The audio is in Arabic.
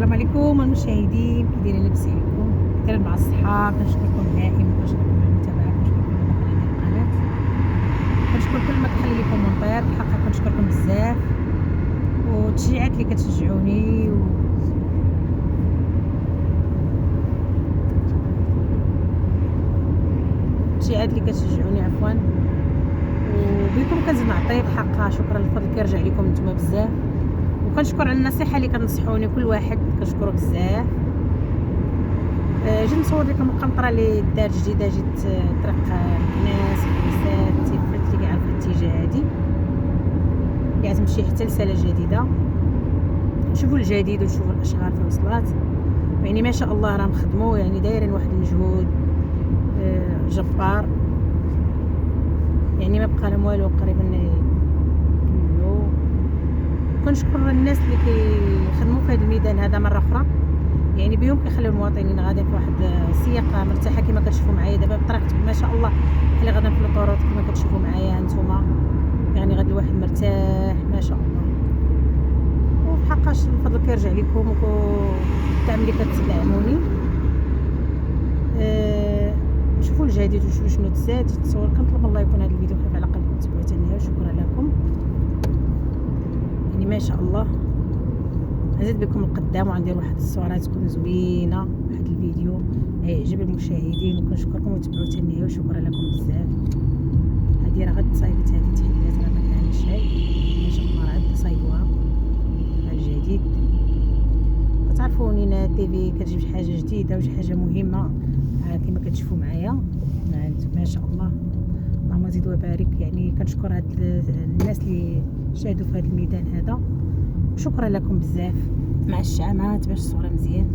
السلام عليكم المشاهدين، كي دايرين لاباس عليكم؟ دايرين مع الصحة. كنشكركم دائما، كنشكركم على المتابعة، كنشكركم على الدخول ديال القناة، كنشكر كل ما دخل لي كومونتير. الحقيقة كنشكركم بزاف، والتشجيعات اللي كتشجعوني عفوا، وبكم كنزيد نعطي. الحق شكرا، الفضل كيرجع لكم نتوما بزاف، وكنشكر على النصيحه اللي كتنصحوني كل واحد، كنشكرو بزاف. جيت نصور لكم القنطره اللي دار جديده، جيت طريق الكناس الكنيسات تيفرت اللي كيعرف الاتجاه هادي اللي غتمشي حتى لساله جديده. نشوفوا الجديد ونشوفوا الاشغال فين وصلات، يعني ما شاء الله راه مخدموا، يعني دايرين واحد المجهود جبار، يعني ما بقى لهم والو قريبا يكملوا. كنشكر الناس اللي كيخدموا في هذا الميدان هذا مره اخرى، يعني بهم كيخليو المواطنين غاديين في واحد السياقه مرتاحه كما كتشوفوا معايا دابا بطريقتكم ما شاء الله. اللي غاديين في الطرق كما كتشوفوا معايا هانتوما، يعني غادي الواحد مرتاح ما شاء الله. وفي حقاش الفضل كيرجع لكم والدعم اللي كتدعموني. شوفوا الجديد وشوفوا شنو تزاد تصور. كنطلب الله يكون هذا الفيديو خفيف على قلبكم تبعوه حتى النهايه، وشكرا لكم. يعني ما شاء الله نزيد بكم القدام وغندير واحد الصوره تكون زوينه، واحد الفيديو يعجب المشاهدين، وكنشكركم وتبعوه حتى النهايه، وشكرا لكم بزاف. هذه راه غد صايبت، هذه تحيات راه ما كانش شي ما شاء الله، راه غد صايبوها على الجديد. كتعرفوني انا التيفي كتجيب شي حاجه جديده وشي حاجه مهمه كما كتشوفوا معايا. ما شاء الله اللهم زيد وبارك. يعني كنشكر هاد الناس اللي شاهدوا في هذا الميدان هذا، وشكرا لكم بزاف. مع الشعامات باش الصوره مزيان.